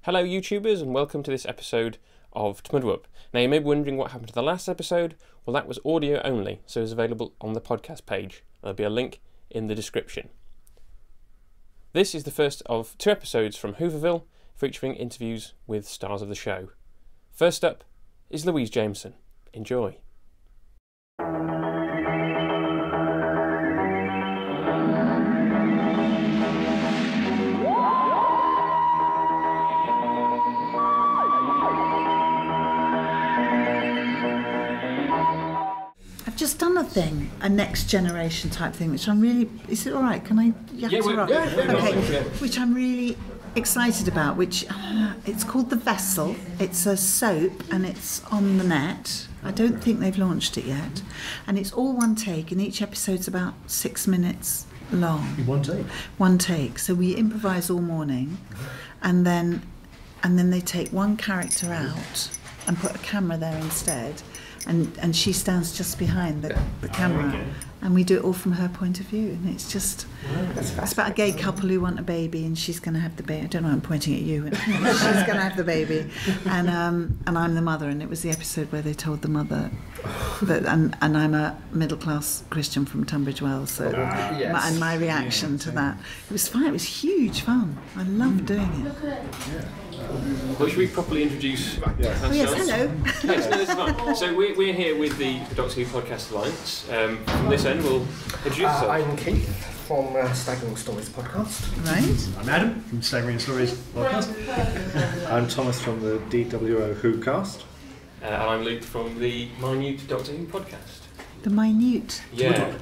Hello YouTubers and welcome to this episode of Tmudwup. Now you may be wondering what happened to the last episode. Well, that was audio only, so it's available on the podcast page. There'll be a link in the description. This is the first of 2 episodes from Whooverville, featuring interviews with stars of the show. First up is Louise Jameson. Enjoy. Just done a thing, a next generation type thing, which I'm really, is it all right? Can I which I'm really excited about, which it's called The Vessel. It's a soap and it's on the net. I don't think they've launched it yet. And it's all one take, and each episode's about 6 minutes long. One take? One take. So we improvise all morning, and then they take one character out and put a camera there instead. And she stands just behind the camera, and we do it all from her point of view. And it's just, it's about a gay couple who want a baby, and she's going to have the baby. I don't know, I'm pointing at you. And she's going to have the baby, and I'm the mother. And it was the episode where they told the mother that, and I'm a middle class Christian from Tunbridge Wells, so and my reaction to that, it was fun. It was huge fun. I loved doing it. Well, should we properly introduce ourselves? Oh yes, hello. Yes, no, this is fine. So we're here with the Doctor Who Podcast Alliance. From this end, we'll introduce ourselves. I'm Keith from Staggering Stories Podcast. Right. I'm Adam from Staggering Stories Podcast. I'm Thomas from the DWPA Who Cast. And I'm Luke from the Minute Doctor Who Podcast. The Minute. Yeah.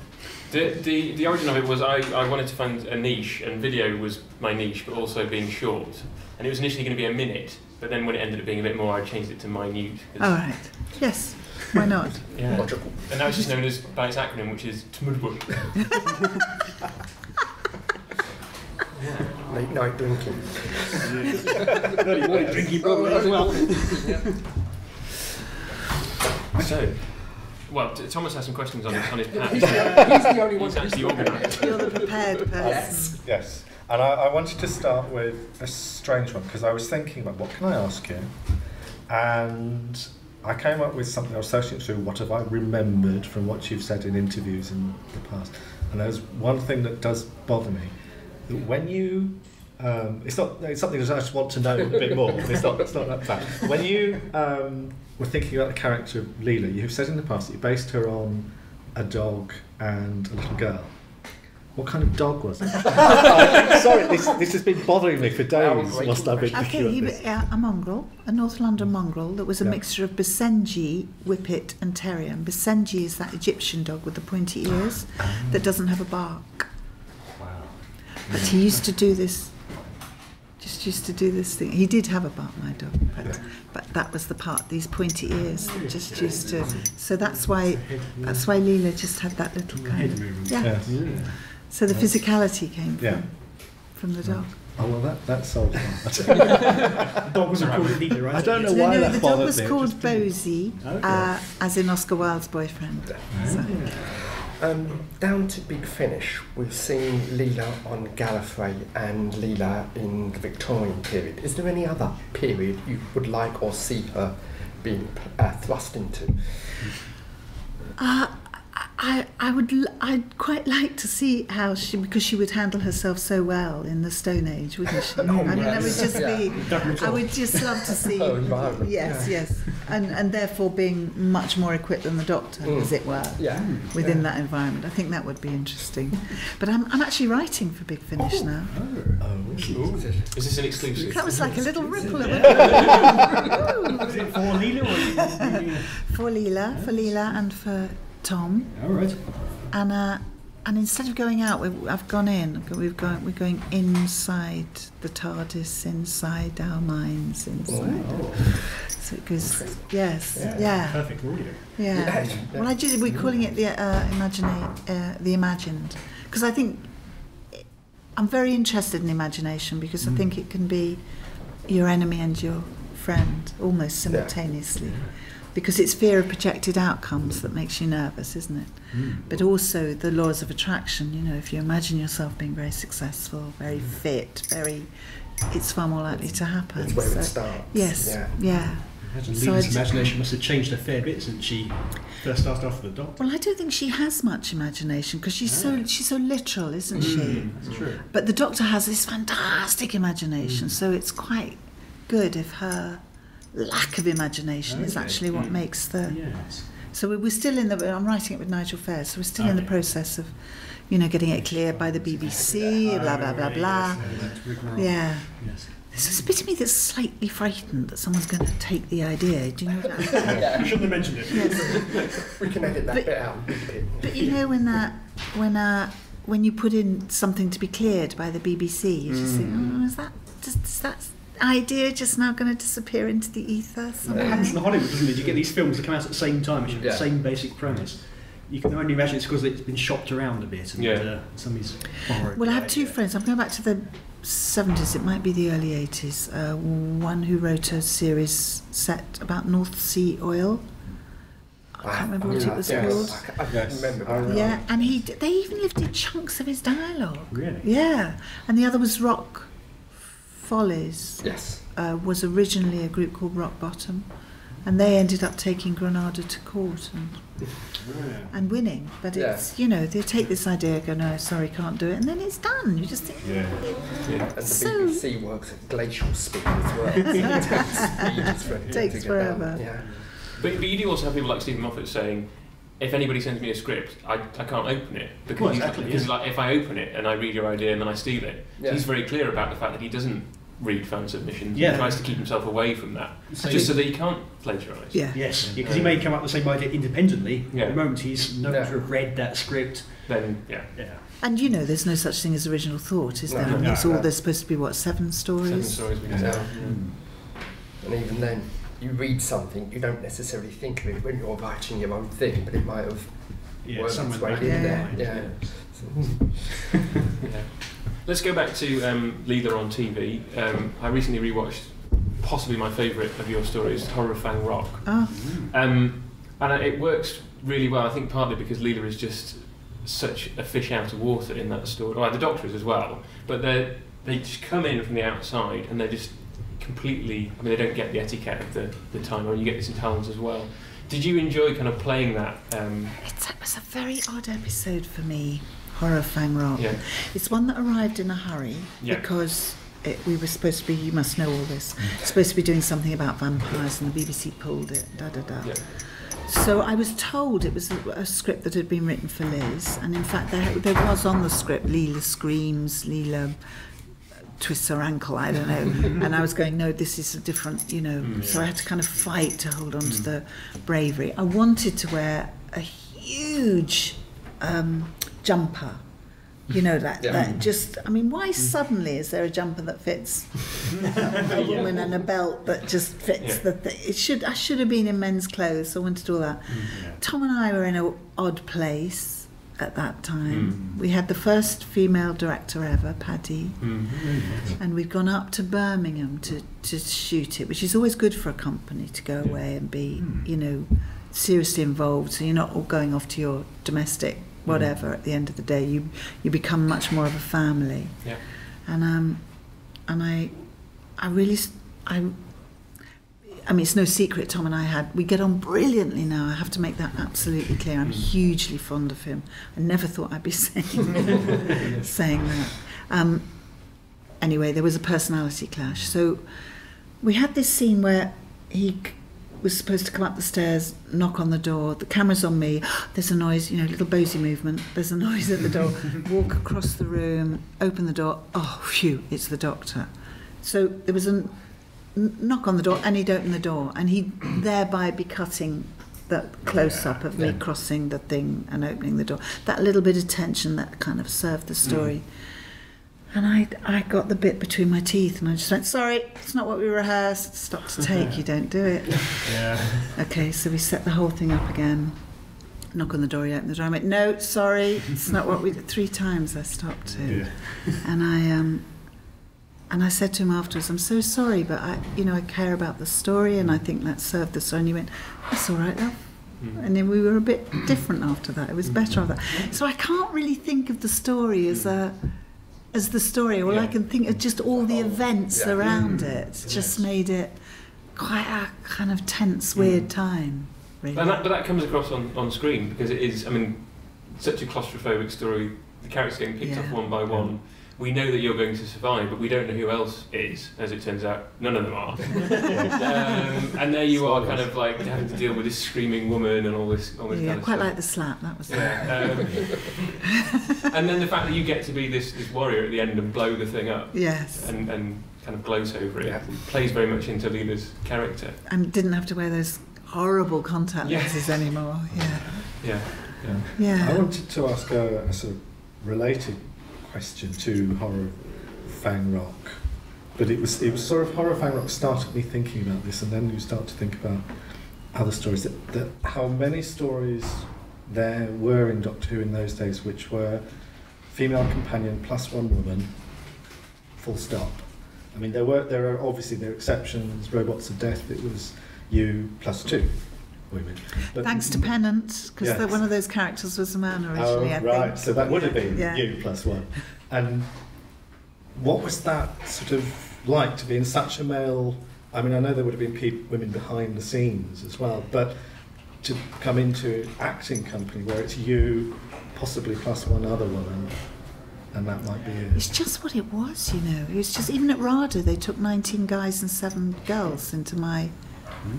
The origin of it was I wanted to find a niche, and video was my niche, but also being short. And it was initially going to be a minute, but then when it ended up being a bit more, I changed it to minute. All right. Yes. Why not? Yeah. Logical. And now it's just known as by its acronym, which is Tmudwup. Late night drinking. Early morning drinking probably as well. So, well, Thomas has some questions on his pad. He's the only one who's actually organised. You're the prepared person. Yes. And I wanted to start with a strange one, because I was thinking about what can I ask you, and I came up with something. I was searching through what have I remembered from what you've said in interviews in the past, and there's one thing that does bother me, that when you it's something that I just want to know a bit more. It's not that bad. When you were thinking about the character of Leela, you've said in the past that you based her on a dog and a little girl. What kind of dog was it? Sorry, this has been bothering me for days. Whilst I've been thinking about this. A mongrel, a North London mongrel that was a mixture of Basenji, Whippet and Terrier. And Basenji is that Egyptian dog with the pointy ears that doesn't have a bark. Wow. But he used to do this, used to do this thing. He did have a bark, my dog, but that was the part, these pointy ears, just used to. So that's why Leela just had that little kind of, So the physicality came from the dog. Oh well, that solves that. The dog wasn't called Leela, right? I don't know why that the bothered dog was me. called Bosie, as in Oscar Wilde's boyfriend. So. Down to Big Finish, we've seen Leela on Gallifrey and Leela in the Victorian period. Is there any other period you would like or see her being thrust into? I'd quite like to see how because she would handle herself so well in the Stone Age, wouldn't she? I mean, that would just be. I would just love to see. Environment. Yes, and therefore being much more equipped than the Doctor, as it were, within that environment. I think that would be interesting. But I'm actually writing for Big Finish now. Is this an exclusive? That was like a little ripple of it. Is it for Leela or For Leela, and for Tom. All right. And instead of going out, I've gone in. We're going inside the TARDIS, inside our minds, inside. So it goes. Yes. Yeah. Perfect audio. Yeah. Well, we're calling it the imagined, because I think I'm very interested in imagination, because I think it can be your enemy and your friend almost simultaneously. Because it's fear of projected outcomes that makes you nervous, isn't it? But also the laws of attraction, if you imagine yourself being very successful, very fit, very it's far more likely to happen. That's where it starts. Yes, yeah. Imagine So Leela's imagination must have changed a fair bit since she first started off with the Doctor. Well, I don't think she has much imagination because she's so literal, isn't she? That's true. But the Doctor has this fantastic imagination, so it's quite good if her lack of imagination is actually what makes the... Yes. So we're still in the... I'm writing it with Nigel Fair, so we're still in the process of, getting it cleared by the BBC, blah, blah, blah, blah. Yeah. Yes. There's a bit of me that's slightly frightened that someone's going to take the idea. Do you know that? You shouldn't have mentioned it. Yes. We can edit that bit out. But when you put in something to be cleared by the BBC, you just think, is that idea just now going to disappear into the ether somewhere? It happens in Hollywood, doesn't it? You get these films that come out at the same time, which have the same basic premise. You can only imagine it's because it's been shopped around a bit. And, somebody's borrowed. Well, I have two friends. I'm going back to the 70s, it might be the early 80s. One who wrote a series set about North Sea oil. I can't remember what it was called. I remember. Yeah, and they even lifted chunks of his dialogue. Really? Yeah, and the other was Rock Follies. Yes. Was originally a group called Rock Bottom, and they ended up taking Granada to court and winning. But it's, they take this idea, go, no, sorry, can't do it, and then it's done. You just think... Yeah. And the BBC works at glacial speed as well. It takes forever. Yeah. But you do also have people like Stephen Moffat saying, if anybody sends me a script, I can't open it. Because he's like, if I open it and I read your idea and then I steal it, he's very clear about the fact that he doesn't read fan submissions. He tries to keep himself away from that, just so that he can't plagiarise. Yeah. Yes, because he may come up with the same idea independently. Yeah. The moment he's known to have read that script, then And there's no such thing as original thought, is there? There's supposed to be 7 stories. 7 stories we can tell. And even then, you read something, you don't necessarily think of it when you're writing your own thing, but it might have worked its way in there. Let's go back to Leela on TV. I recently rewatched possibly my favourite of your stories, Horror of Fang Rock. And it works really well, I think partly because Leela is just such a fish out of water in that story. Well, the Doctor is as well, but they just come in from the outside and they're just completely... they don't get the etiquette of the time, or you get this in Talons as well. Did you enjoy kind of playing that? It was a very odd episode for me, Horror of Fang Rock. Yeah. It's one that arrived in a hurry because we were supposed to be, you must know all this, supposed to be doing something about vampires and the BBC pulled it, Yeah. So I was told it was a script that had been written for Liz, and in fact there was on the script Leela screams, Leela twists her ankle, I don't know, and I was going, no, this is a different, so I had to kind of fight to hold on to the bravery. I wanted to wear a huge jumper, that just, why suddenly is there a jumper that fits a woman and a belt that just fits the thing? I should have been in men's clothes, so I wanted all that. Tom and I were in an odd place at that time. We had the first female director ever, Paddy, and we'd gone up to Birmingham to shoot it, which is always good for a company to go away and be, seriously involved, so you're not all going off to your domestic whatever. At the end of the day, you become much more of a family. Yeah. And I really, it's no secret Tom and we get on brilliantly now. I have to make that absolutely clear. I'm hugely fond of him. I never thought I'd be saying that. Anyway, there was a personality clash. So we had this scene where he was supposed to come up the stairs, knock on the door, the camera's on me, there's a noise, little Bosie movement, there's a noise at the door, walk across the room, open the door, oh, phew, it's the Doctor. So there was a knock on the door and he'd open the door and he'd thereby be cutting the close-up of me crossing the thing and opening the door. That little bit of tension that kind of served the story. And I got the bit between my teeth and I just went, sorry, it's not what we rehearsed. Stop to take, you don't do it. Okay, so we set the whole thing up again. Knock on the door, you open the door. I went, no, sorry, it's not what we did. 3 times I stopped to. And I said to him afterwards, I'm so sorry, but I care about the story and I think that served the story. And he went, that's all right, love. And then we were a bit different after that. It was better after that. So I can't really think of the story as as the story. All I can think of just all the events around it just made it quite a kind of tense, weird time. Really. But that comes across on screen because it is, I mean, such a claustrophobic story. The characters getting picked off one by one. We know that you're going to survive, but we don't know who else is. As it turns out, none of them are. And there you are, kind of like having to deal with this screaming woman and all this kind of stuff. Quite like the slap. That was. And then the fact that you get to be this warrior at the end and blow the thing up. Yes. And kind of gloat over it. Plays very much into Leela's character. And didn't have to wear those horrible contact lenses anymore. Yeah. I wanted to ask a sort of related question to Horror Fang Rock, but it was sort of Horror Fang Rock started me thinking about this, and then you start to think about other stories, that how many stories there were in Doctor Who in those days which were female companion plus one woman, full stop. I mean, there are obviously exceptions. Robots of Death, it was you plus two women. But thanks to Pennant, because one of those characters was a man originally, I think. So that would have been you plus one. And what was that sort of like to be in such a male... I mean, I know there would have been women behind the scenes as well, but to come into acting company where it's you, possibly plus one other woman, and that might be it. It's just what it was, you know. It was just, even at RADA, they took 19 guys and 7 girls into my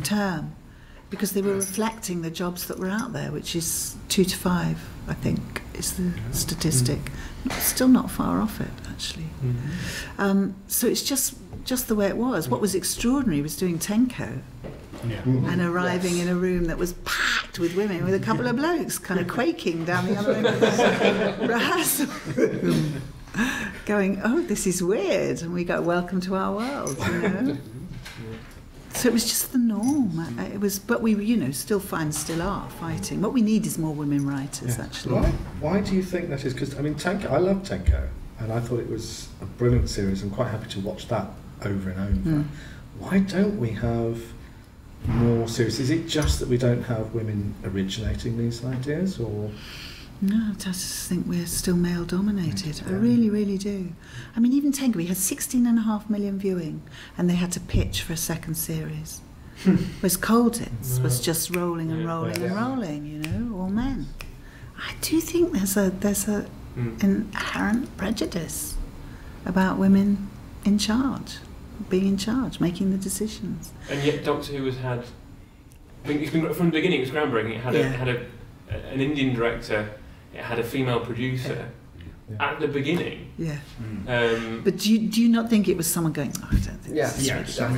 term, because they were reflecting the jobs that were out there, which is 2 to 5, I think, is the statistic. Still not far off it, actually. So it's just the way it was. What was extraordinary was doing Tenko and arriving in a room that was packed with women, with a couple of blokes kind of quaking down the other end of the rehearsal room, going, "Oh, this is weird," and we go, "Welcome to our world," you know. So it was just the norm. It was, but we, still are fighting. What we need is more women writers, actually. Why do you think that is? Because I mean, Tenko, I love Tenko, and I thought it was a brilliant series. I'm quite happy to watch that over and over. Why don't we have more series? Is it just that we don't have women originating these ideas, or? No, I just think we're still male-dominated. I really, really do. I mean, even Tenko, we had 16.5 million viewing, and they had to pitch for a second series. Whereas Colditz was just rolling and rolling and rolling, all men. I do think there's a inherent prejudice about women in charge, being in charge, making the decisions. And yet Doctor Who has had, it's been, from the beginning it was groundbreaking. It had an Indian director. It had a female producer at the beginning. Yeah. But do you not think it was someone going, "Oh, I don't think this is I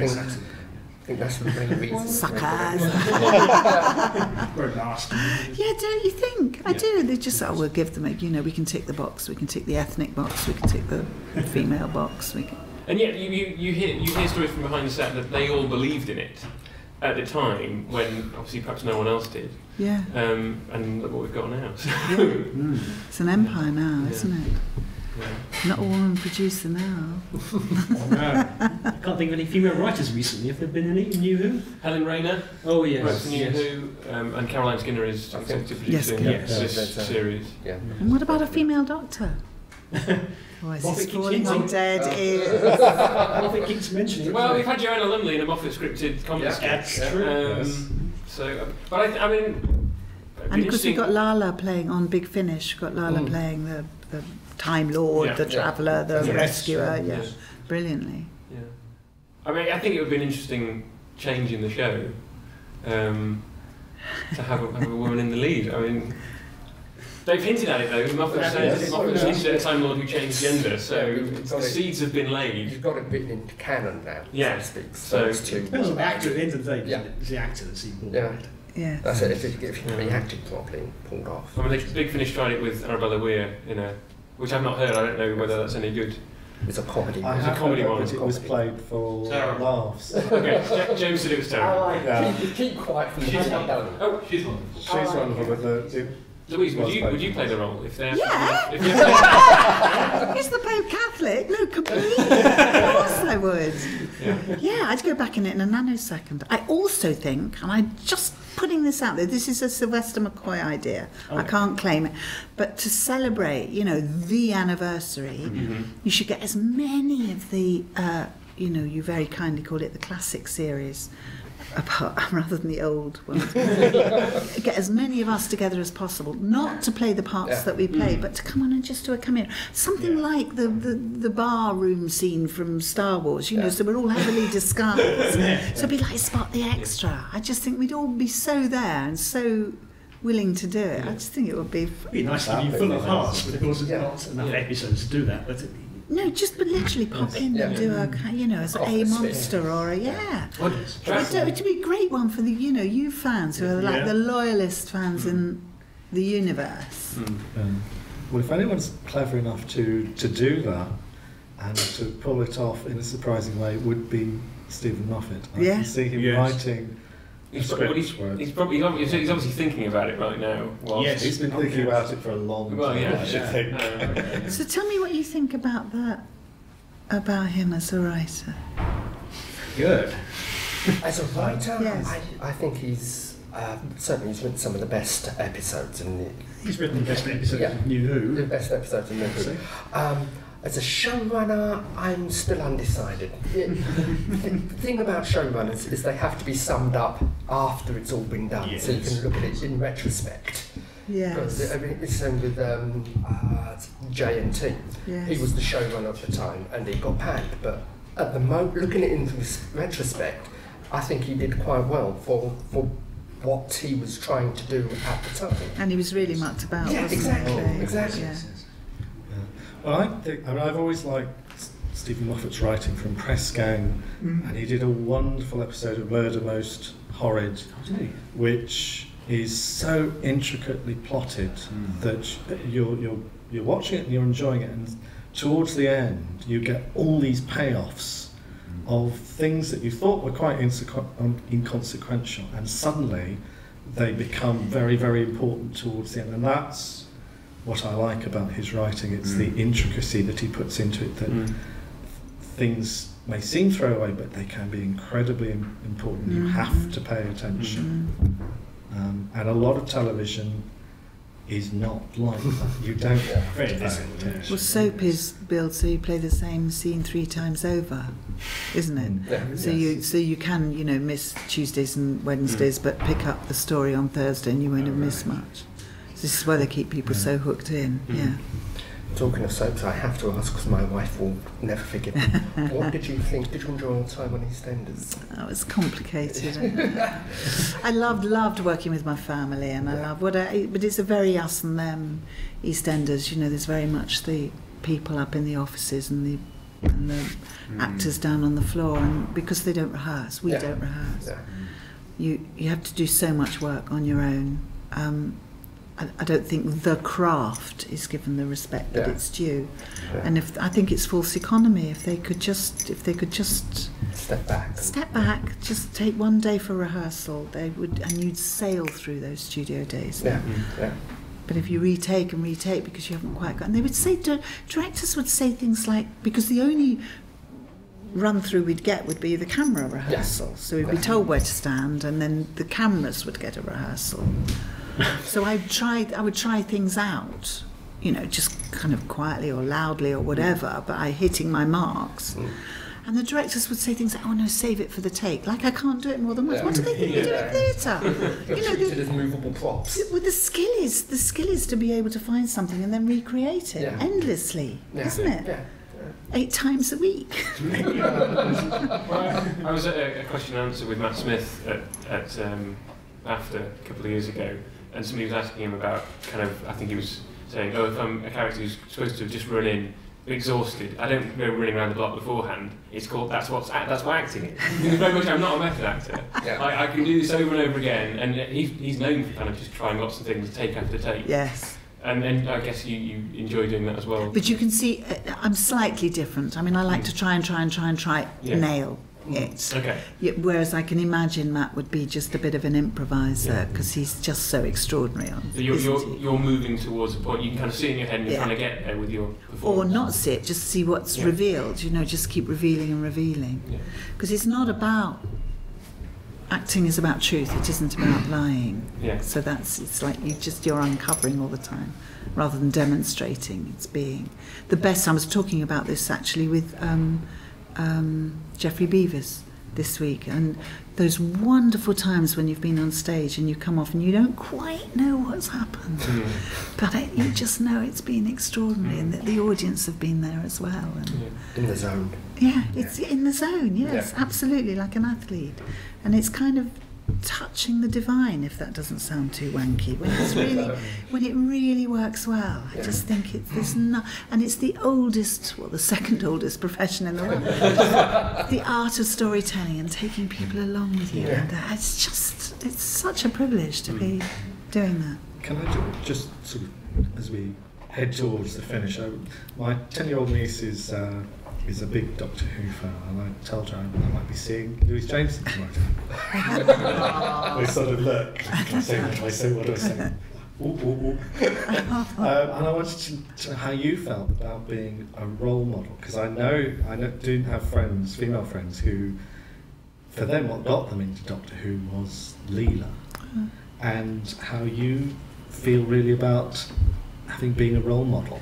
think that's the main reason. Suckers." We're nasty. Yeah, don't you think? I do. They just say, we'll give them we can tick the box, we can tick the ethnic box, we can tick the female box. And yet you hear stories from behind the set that they all believed in it at the time, when obviously perhaps no one else did. Yeah. And look what we've got now. So. It's an empire now, isn't it? Yeah. Not a woman producer now. I can't think of any female writers recently. Have there been any in New Who? Helen Rayner. Oh yes. Wrote for New Who, and Caroline Skinner is executive producing this series. Yeah. And what about a female doctor? Is this falling on dead ears? Moffat keeps mentioning it. Well, we've had Joanna Lumley in a Moffat scripted comedy sketch. That's true. So, but I mean, and of course we've got Lala playing on Big Finish. We've got Lala playing the Time Lord, the Traveller, the Rescuer. Brilliantly. Yeah. I mean, I think it would be an interesting change in the show to have a woman in the lead. I mean. They've hinted at it though. Moffat said a Time Lord who changed gender, so the seeds have been laid. You've got it written into canon now, so to speak. So it's depends on the actor at the end of the day. It's the actor that's important. Yeah. That's it. If you can be acted properly, pulled off. I mean, Big Finish tried it with Arabella Weir, which I've not heard. I don't know whether that's any good. It's a comedy. It's a comedy one. It was played for laughs. Okay, James said it was terrible. Keep quiet from the beginning. Oh, she's one. She's one of them. Louise, would you play the role if they're? Is the Pope Catholic? No, completely. Of course I would. Yeah, I'd go back in it in a nanosecond. I also think, and I just putting this out there. This is a Sylvester McCoy idea. Okay. I can't claim it. But to celebrate, the anniversary, you should get as many of the, you very kindly called it the classic series, rather than the old ones. Get as many of us together as possible, not to play the parts that we play, but to come on and just do a cameo. Something like the bar room scene from Star Wars, so we're all heavily disguised. So it'd be like Spot the Extra. I just think we'd all be so there and so willing to do it. I just think it would be... It'd be nice to be full of hearts, but of course there's not enough episodes to do that. But no, but literally pop in and do a, as a monster or a, it'd be a great one for the, you fans who are like the loyalist fans in the universe. Well, if anyone's clever enough to do that and to pull it off in a surprising way, it would be Stephen Moffat. I can see him writing. He's obviously thinking about it right now. Yes, he's been thinking about it for a long time. Well, yeah, I should think. So tell me what you think about that, about him as a writer. Good. As a writer, yes. I think he's certainly he's written some of the best episodes he's written the best episodes of New Who. The best episodes of New Who. As a showrunner, I'm still undecided. The thing about showrunners is they have to be summed up after it's all been done, so you can look at it in retrospect. Yes. It's the same with J&T. Yes. He was the showrunner at the time, and he got panned. But at the looking at it in retrospect, I think he did quite well for what he was trying to do at the time. And he was really mucked about. Yeah, wasn't exactly. Yeah. Well, I've always liked Stephen Moffat's writing from Press Gang, and he did a wonderful episode of Murder Most Horrid, which is so intricately plotted that you're watching it and you're enjoying it, and towards the end you get all these payoffs of things that you thought were quite inconsequential, and suddenly they become very, very important towards the end, and that's what I like about his writing. It's the intricacy that he puts into it, that things may seem throwaway, but they can be incredibly important. You have to pay attention. And a lot of television is not like that. You don't pay attention. Well, soap is built so you play the same scene 3 times over, isn't it? So you can, miss Tuesdays and Wednesdays, but pick up the story on Thursday and you won't have missed much. This is why they keep people so hooked in. Talking of soaps, I have to ask, because my wife will never forgive me. What did you think? Did you enjoy your time on Eastenders? Oh, it was complicated. I loved working with my family, and I love but it's a very us and them Eastenders. There's very much the people up in the offices and the actors down on the floor, and because they don't rehearse, we don't rehearse. You have to do so much work on your own. I don't think the craft is given the respect that it's due, and I think it's false economy. If they could just step back, just take one day for rehearsal, they would, and you'd sail through those studio days. But if you retake because you haven't quite got, and they would say, directors would say things like, because the only run through we'd get would be the camera rehearsal, so we'd be told where to stand, and then the cameras would get a rehearsal. So I would try things out, just kind of quietly or loudly or whatever, but hitting my marks. And the directors would say things like, "Oh no, save it for the take." Like I can't do it more than once. What do they think we do in theatre? Treated as movable props. Well, the skill is to be able to find something and then recreate it endlessly, isn't it? 8 times a week. I was at a question and answer with Matt Smith at AFTER a couple of years ago, and somebody was asking him about I think he was saying, if I'm a character who's supposed to have just run in exhausted, I don't go running around the block beforehand. It's called that's what acting is. Very much, I'm not a method actor. I can do this over and over again, and he's known for just trying lots of things, take after take. Yes. And I guess you enjoy doing that as well. But you can see I'm slightly different. I mean, I like to try nail it. Okay. Whereas I can imagine Matt would be just a bit of an improviser, because he's just so extraordinary on. So you're moving towards a point you can kind of see in your head, and you're trying to get there with your performance. Or not see it, just see what's revealed. Just keep revealing and revealing. Because it's not about acting is about truth. It isn't about lying. Yeah. So it's like you're uncovering all the time, rather than demonstrating. It's being the best. I was talking about this actually with Geoffrey Beavers this week, and those wonderful times when you've been on stage and you come off and you don't quite know what's happened, but you just know it's been extraordinary, and that the audience have been there as well. And in the zone. Yeah, it's in the zone. Yes, absolutely, like an athlete, and it's kind of touching the divine, if that doesn't sound too wanky, when it's really when it really works well. I just think and it's the oldest, well, the second oldest profession in the world, the art of storytelling and taking people along with you. And it's such a privilege to be doing that. Can I just sort of, as we head towards the finish, my 10-year-old niece is a big Doctor Who fan, and I told her I might be seeing Louise Jameson tomorrow. They sort of look. What do I say? Ooh, ooh, ooh. And I wanted to know how you felt about being a role model, because I know do have friends, female friends, who, for them, what got them into Doctor Who was Leela, and how you feel really about being a role model.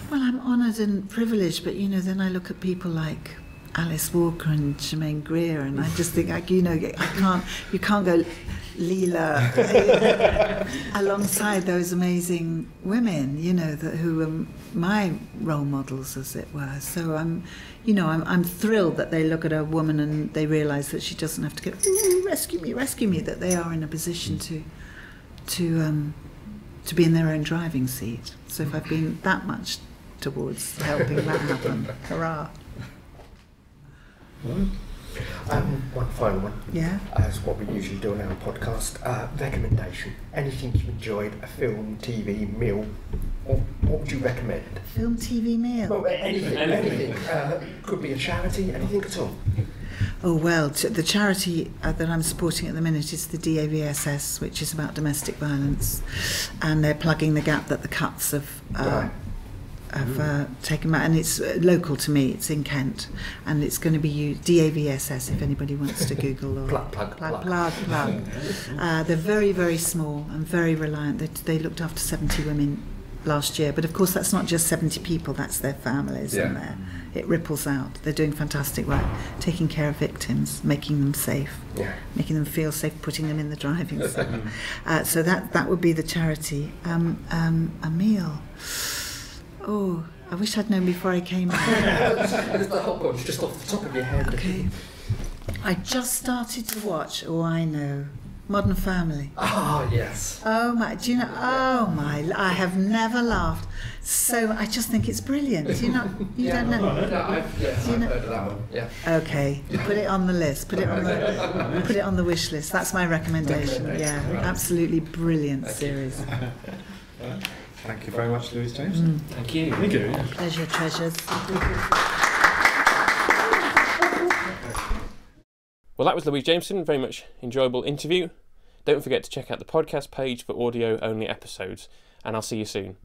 Well, I'm honoured and privileged, but then I look at people like Alice Walker and Germaine Greer, and I just think, you can't go Leela alongside those amazing women, who are my role models, as it were. So I'm thrilled that they look at a woman and they realise that she doesn't have to go, "Ooh, rescue me," that they are in a position to be in their own driving seat. So if I've been that much towards helping that happen, hurrah. One final one. Yeah. As what we usually do on our podcast. Recommendation. Anything you enjoyed, a film, TV, meal. What would you recommend? Film, TV, meal? Well, anything. Could be a charity, anything at all. Oh, well, the charity that I'm supporting at the minute is the DWPA, which is about domestic violence, and they're plugging the gap that the Cuts have taken back, and it's local to me. It's in Kent, and it's going to be used, DWPA, if anybody wants to Google or plug. They're very, very small and very reliant. They looked after 70 women last year, but of course that's not just 70 people, that's their families, and it ripples out. They're doing fantastic work, taking care of victims, making them safe, making them feel safe, putting them in the driving seat. So that would be the charity. A meal. Oh, I wish I'd known before I came here. It's the whole bunch, just off the top of your head. Okay. I just started to watch, I know, Modern Family. Oh, yes. Oh my, do you know, I have never laughed. So I just think it's brilliant. Do you not, you don't know? I've heard of that one, yeah. Okay, put it on the list, put it on the wish list. That's my recommendation, absolutely brilliant series. Thank you very much, Louise Jameson. Thank you. Thank you. Pleasure, treasures. Well, that was Louise Jameson. Very much enjoyable interview. Don't forget to check out the podcast page for audio-only episodes, and I'll see you soon.